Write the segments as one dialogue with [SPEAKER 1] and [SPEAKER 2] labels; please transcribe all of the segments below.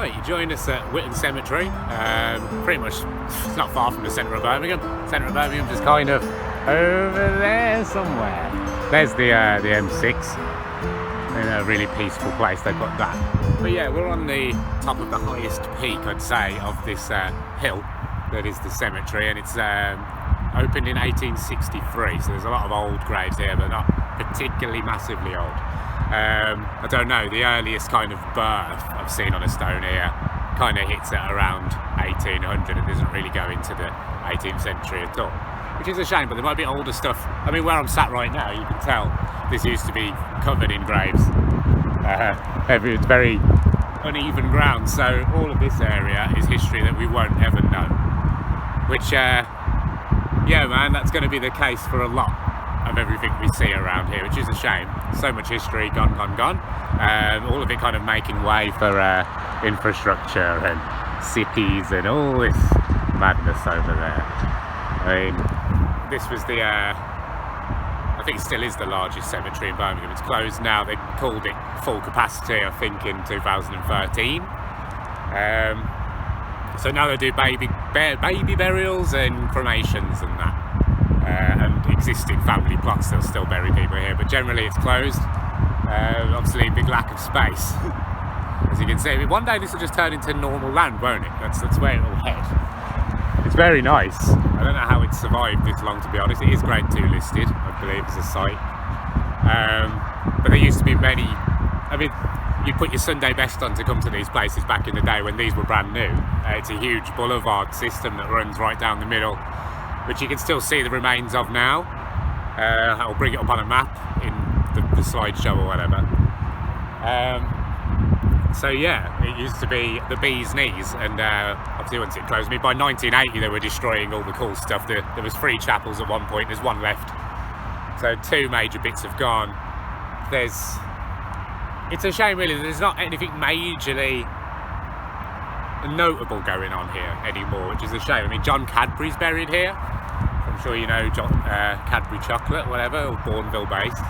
[SPEAKER 1] Right, you joined us at Witton Cemetery. Pretty much, it's not far from the centre of Birmingham. Centre of Birmingham, just kind of over there somewhere. There's the M6. In a really peaceful place, they put that. But yeah, we're on the top of the highest peak, I'd say, of this hill that is the cemetery, and it's opened in 1863. So there's a lot of old graves here, but not particularly massively old. I don't know, the earliest kind of birth I've seen on a stone here kind of hits at around 1800 and doesn't really go into the 18th century at all, which is a shame. But there might be older stuff. I mean, where I'm sat right now, you can tell this used to be covered in graves. It's very uneven ground, so all of this area is history that we won't ever know, which yeah man, that's going to be the case for a lot of everything we see around here, which is a shame. So much history gone. All of it kind of making way for infrastructure and cities and all this madness over there. I mean, this was the I think it still is the largest cemetery in Birmingham. It's closed now. They called it full capacity, I think, in 2013. So now they do baby burials and cremations and that. And existing family plots, they'll still bury people here, but generally it's closed. Obviously, big lack of space. As you can see, I mean, one day this will just turn into normal land, won't it? That's where it will head. It's very nice. I don't know how it's survived this long, to be honest. It is Grade 2 listed, I believe, as a site. But there used to be many. I mean, you put your Sunday best on to come to these places back in the day when these were brand new. It's a huge boulevard system that runs right down the middle, which you can still see the remains of now. I'll bring it up on a map in the slideshow or whatever. So yeah, it used to be the bee's knees, and obviously once it closed, I mean, by 1980 they were destroying all the cool stuff. There was 3 chapels at one point, there's 1 left. So 2 major bits have gone. It's a shame really, there's not anything majorly notable going on here anymore, which is a shame. I mean, John Cadbury's buried here. I'm sure you know John Cadbury chocolate, whatever, or Bourneville based.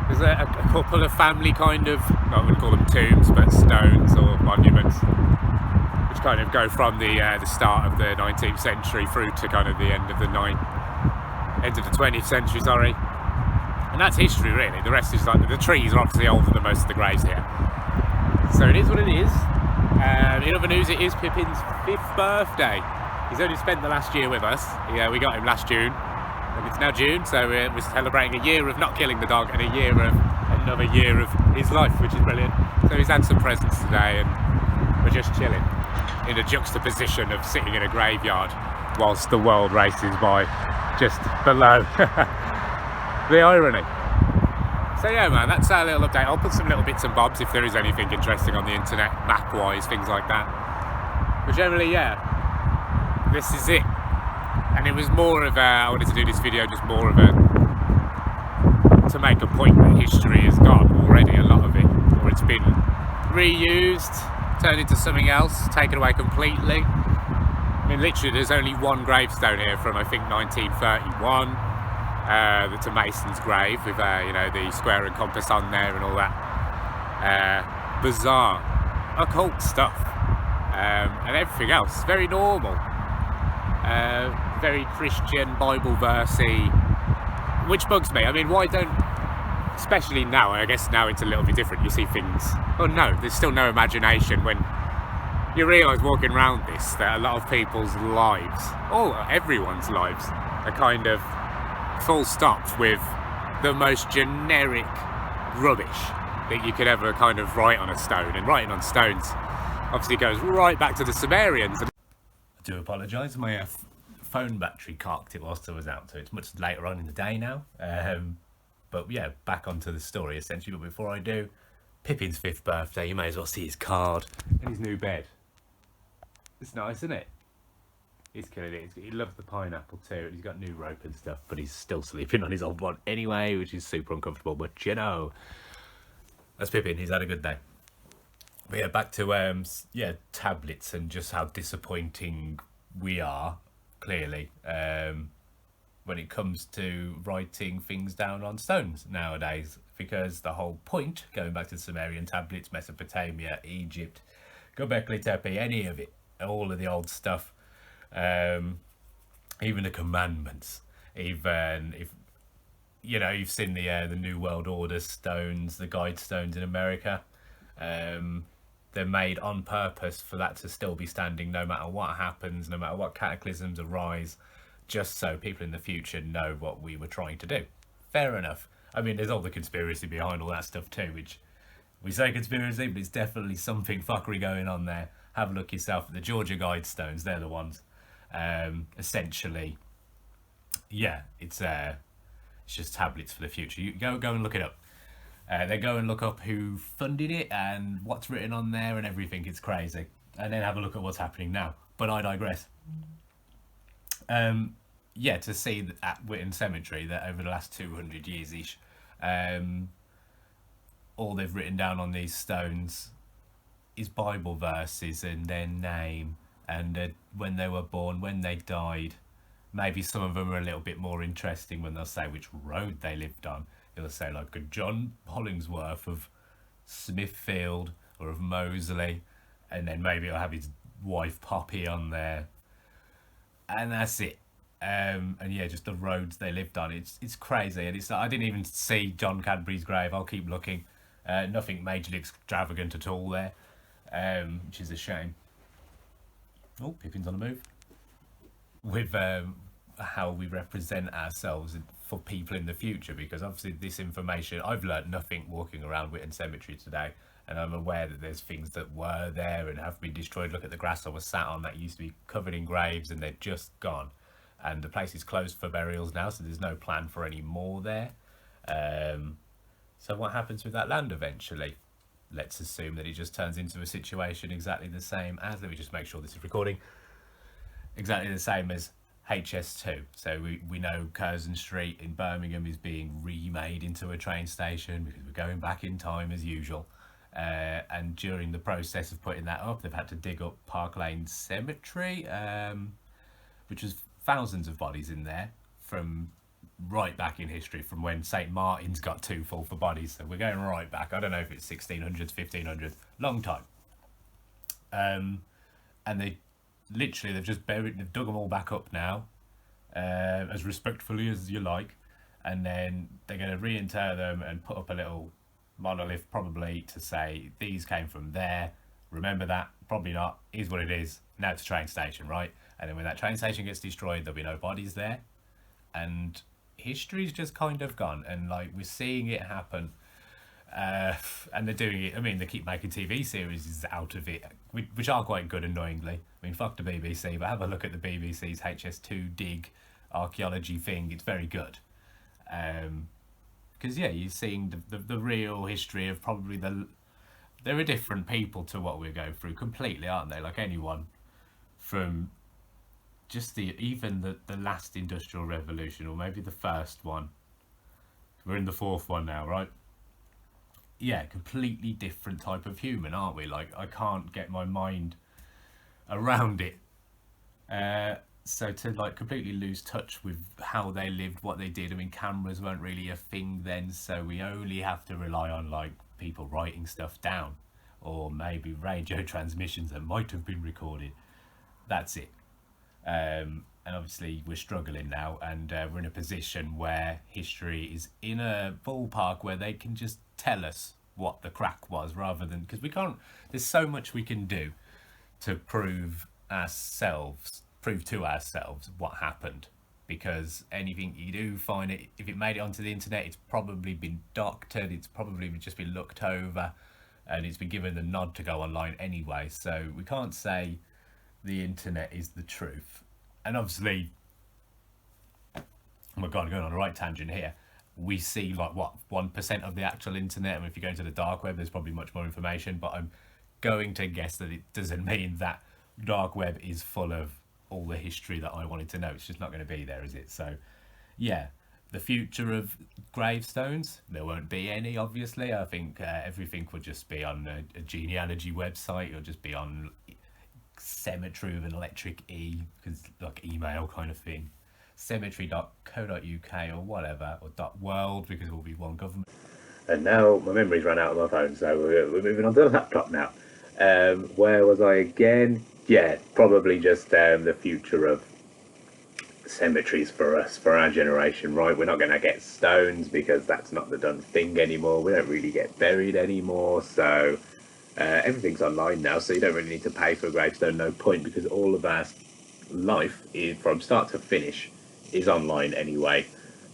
[SPEAKER 1] There's a couple of family kind of, I wouldn't call them tombs, but stones or monuments, which kind of go from the start of the 19th century through to kind of the end of the 20th century, sorry. And that's history really. The rest is like, the trees are obviously older than most of the graves here. So it is what it is. In other news, it is Pippin's 5th birthday. He's only spent the last year with us. Yeah, we got him last June, and it's now June, so we're celebrating a year of not killing the dog and another year of his life, which is brilliant. So he's had some presents today, and we're just chilling in a juxtaposition of sitting in a graveyard whilst the world races by just below. The irony. So yeah man, that's our little update. I'll put some little bits and bobs if there is anything interesting on the internet, map wise, things like that. But generally, yeah, this is it. And it was more of I wanted to do this video just more of to make a point that history has gone already, a lot of it, or it's been reused, turned into something else, taken away completely. I mean, literally there's only 1 gravestone here from I think 1931. That's a mason's grave with you know, the square and compass on there and all that bizarre occult stuff, and everything else very normal, very Christian Bible versey, which bugs me. I mean, why don't, especially now, I guess now it's a little bit different, you see things, oh no, there's still no imagination when you realise walking around this that a lot of people's lives, everyone's lives, are kind of full stop with the most generic rubbish that you could ever kind of write on a stone. And writing on stones obviously goes right back to the Sumerians. I do apologise, my phone battery carked it whilst I was out, so it's much later on in the day now. But yeah, back onto the story essentially. But before I do, Pippin's 5th birthday, you may as well see his card and his new bed. It's nice, isn't it? He's killing it. He loves the pineapple too. He's got new rope and stuff, but he's still sleeping on his old one anyway, which is super uncomfortable. But you know, that's Pippin. He's had a good day. But yeah, back to tablets and just how disappointing we are, clearly, when it comes to writing things down on stones nowadays. Because the whole point, going back to the Sumerian Tablets, Mesopotamia, Egypt, Gobekli Tepe, any of it, all of the old stuff, even the commandments, even if you've seen the New World Order stones, the guide stones in America. They're made on purpose for that to still be standing no matter what happens, no matter what cataclysms arise, just so people in the future know what we were trying to do. Fair enough. I mean, there's all the conspiracy behind all that stuff too, which we say conspiracy, but it's definitely something fuckery going on there. Have a look yourself at the Georgia guide stones. They're the ones. Essentially, yeah, it's just tablets for the future. You go and look it up. They go and look up who funded it and what's written on there and everything. It's crazy. And then have a look at what's happening now. But I digress. Yeah, to see that at Witton Cemetery that over the last 200 years-ish, all they've written down on these stones is Bible verses and their name and when they were born, when they died. Maybe some of them are a little bit more interesting when they'll say which road they lived on. It'll say like a John Hollingsworth of Smithfield or of Moseley, and then maybe it'll have his wife Poppy on there, and that's it. And yeah, just the roads they lived on. It's crazy, and I didn't even see John Cadbury's grave. I'll keep looking. Nothing majorly extravagant at all there, which is a shame. Oh, Pippin's on the move. With how we represent ourselves for people in the future, because obviously this information, I've learnt nothing walking around Witton Cemetery today, and I'm aware that there's things that were there and have been destroyed. Look at the grass I was sat on, that used to be covered in graves, and they're just gone, and the place is closed for burials now, so there's no plan for any more there. So what happens with that land eventually? Let's assume that it just turns into a situation exactly the same as, let me just make sure this is recording, exactly the same as HS2. So we know Curzon Street in Birmingham is being remade into a train station because we're going back in time as usual. And during the process of putting that up, they've had to dig up Park Lane Cemetery, which was thousands of bodies in there from right back in history, from when St. Martin's got too full for bodies. So we're going right back. I don't know if it's 1600s, 1500s, long time. And they've just they've dug them all back up now, as respectfully as you like, and then they're going to reinter them and put up a little monolith probably to say these came from there, remember that, probably not, is what it is, now it's a train station, right? And then when that train station gets destroyed, there'll be no bodies there, and history's just kind of gone, and like we're seeing it happen. And they're doing it, I mean, they keep making TV series out of it, which are quite good, annoyingly. I mean, fuck the BBC, but have a look at the BBC's HS2 dig archaeology thing, it's very good. Because, yeah, you're seeing the real history of probably there are different people to what we're going through, completely, aren't they? Like anyone from just even the last industrial revolution, or maybe the first one. We're in the fourth one now, right? Yeah, completely different type of human, aren't we? Like, I can't get my mind around it. So to like completely lose touch with how they lived, what they did. I mean, cameras weren't really a thing then, so we only have to rely on like people writing stuff down, or maybe radio transmissions that might have been recorded. That's it. And obviously we're struggling now, and we're in a position where history is in a ballpark where they can just tell us what the crack was, rather than, because we can't, there's so much we can do to prove to ourselves what happened, because anything you do find, it if it made it onto the internet, it's probably been doctored, it's probably just been looked over, and it's been given the nod to go online anyway. So we can't say the internet is the truth. And obviously, oh my god, I'm going on a right tangent here, we see like what 1% of the actual internet. I mean, if you go into the dark web, there's probably much more information, but I'm going to guess that it doesn't mean that dark web is full of all the history that I wanted to know. It's just not going to be there, is it? So yeah, the future of gravestones, there won't be any, obviously. I think everything will just be on a genealogy website. It'll just be on cemetery with an electric E, because like email kind of thing, cemetery.co.uk or whatever, or .world, because it will be one government. And now my memory's run out of my phone, so we're moving on to the laptop now. Where was I again? Yeah, probably just the future of cemeteries for us, for our generation, right? We're not going to get stones because that's not the done thing anymore. We don't really get buried anymore, so everything's online now, so you don't really need to pay for a gravestone, no point, because all of our life, is, from start to finish, is online anyway.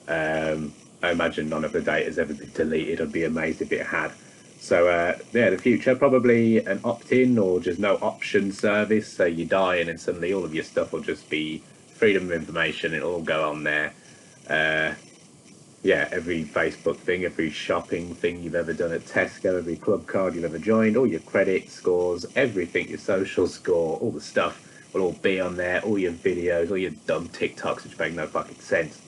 [SPEAKER 1] I imagine none of the data has ever been deleted. I'd be amazed if it had. So yeah, the future, probably an opt-in or just no option service. So you die and then suddenly all of your stuff will just be freedom of information. It'll all go on there. Uh, yeah, every Facebook thing, every shopping thing you've ever done at Tesco, every club card you've ever joined, all your credit scores, everything, your social score, all the stuff will all be on there. All your videos, all your dumb TikToks which make no fucking sense.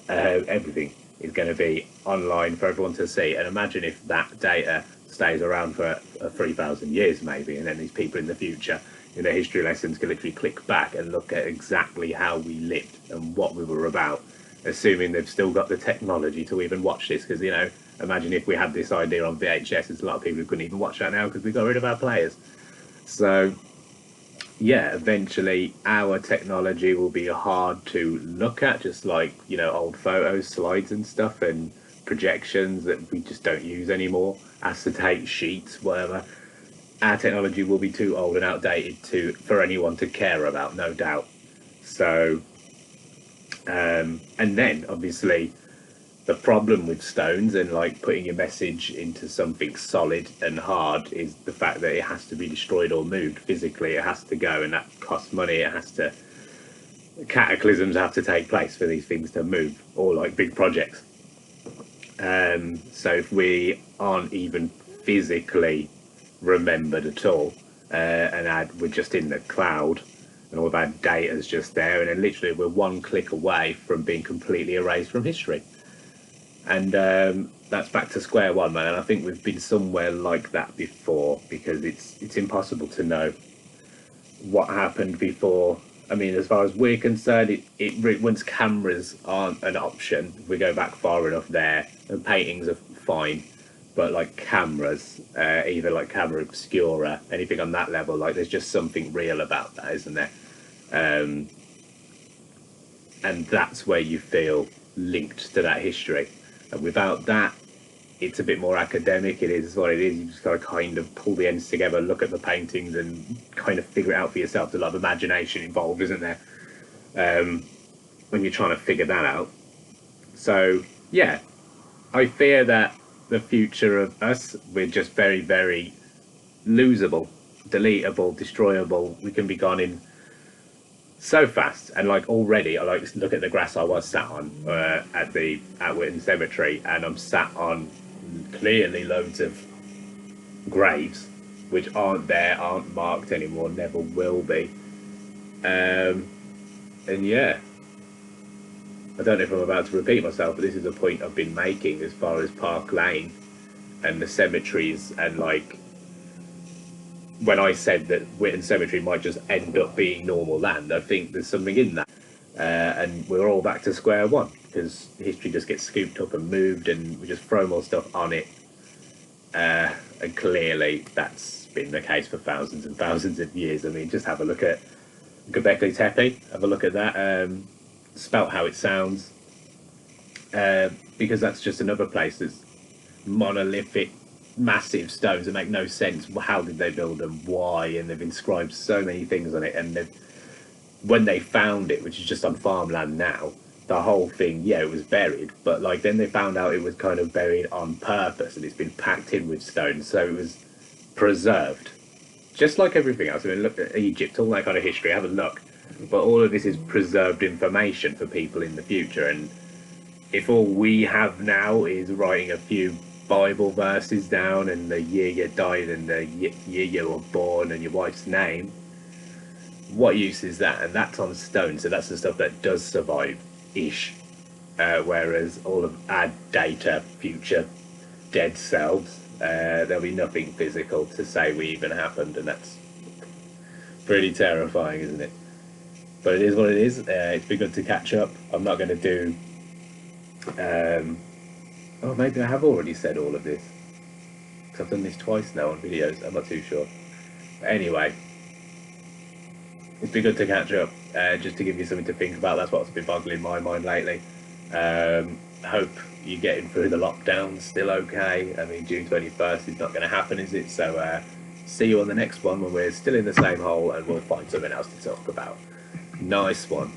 [SPEAKER 1] Everything is going to be online for everyone to see. And imagine if that data stays around for 3,000 years maybe, and then these people in the future in their history lessons can literally click back and look at exactly how we lived and what we were about, assuming they've still got the technology to even watch this. Because, you know, imagine if we had this idea on VHS, there's a lot of people who couldn't even watch that now because we got rid of our players. So yeah, eventually our technology will be hard to look at, just like, you know, old photos, slides and stuff, and projections that we just don't use anymore, acetate sheets, whatever. Our technology will be too old and outdated for anyone to care about, no doubt. So and then obviously the problem with stones and like putting your message into something solid and hard is the fact that it has to be destroyed or moved physically. It has to go, and that costs money. It has to, cataclysms have to take place for these things to move, or like big projects. So if we aren't even physically remembered at all, we're just in the cloud, and all of our data is just there, and then literally we're one click away from being completely erased from history. And that's back to square one, man. And I think we've been somewhere like that before, because it's impossible to know what happened before. I mean, as far as we're concerned, once cameras aren't an option, we go back far enough there, and paintings are fine. But like cameras, either like camera obscura, anything on that level, like there's just something real about that, isn't there? Um, and that's where you feel linked to that history. And without that, it's a bit more academic. It is what it is. You just got to kind of pull the ends together, look at the paintings, and kind of figure it out for yourself. There's a lot of imagination involved, isn't there? When you're trying to figure that out. So yeah, I fear that the future of us, we're just very, very losable, deletable, destroyable. We can be gone in so fast. And like already, I like to look at the grass I was sat on at Witton Cemetery, and I'm sat on clearly loads of graves which aren't there, aren't marked anymore, never will be. And yeah, I don't know if I'm about to repeat myself, but this is a point I've been making as far as Park Lane and the cemeteries, and like when I said that Witton Cemetery might just end up being normal land, I think there's something in that. And we're all back to square one, because history just gets scooped up and moved, and we just throw more stuff on it. And clearly that's been the case for thousands and thousands of years. I mean, just have a look at Gobekli Tepe, have a look at that, spelt how it sounds, because that's just another place that's monolithic, massive stones that make no sense. How did they build them? Why? And they've inscribed so many things on it. And when they found it, which is just on farmland now, the whole thing, yeah, it was buried, but like then they found out it was kind of buried on purpose, and it's been packed in with stones, so it was preserved, just like everything else. I mean, look at Egypt, all that kind of history. Have a look. But all of this is preserved information for people in the future. And if all we have now is writing a few Bible verses down, and the year you died, and the year you were born, and your wife's name, what use is that? And that's on stone, so that's the stuff that does survive ish. Whereas all of our data, future dead selves, there'll be nothing physical to say we even happened, and that's pretty terrifying, isn't it? But it is what it is. It's been good to catch up. I'm not going to do oh, maybe I have already said all of this, because I've done this twice now on videos. I'm not too sure. Anyway, it's been good to catch up, just to give you something to think about. That's what's been boggling my mind lately. Hope you're getting through the lockdown still okay. I mean, June 21st is not going to happen, is it? So see you on the next one when we're still in the same hole and we'll find something else to talk about. Nice one.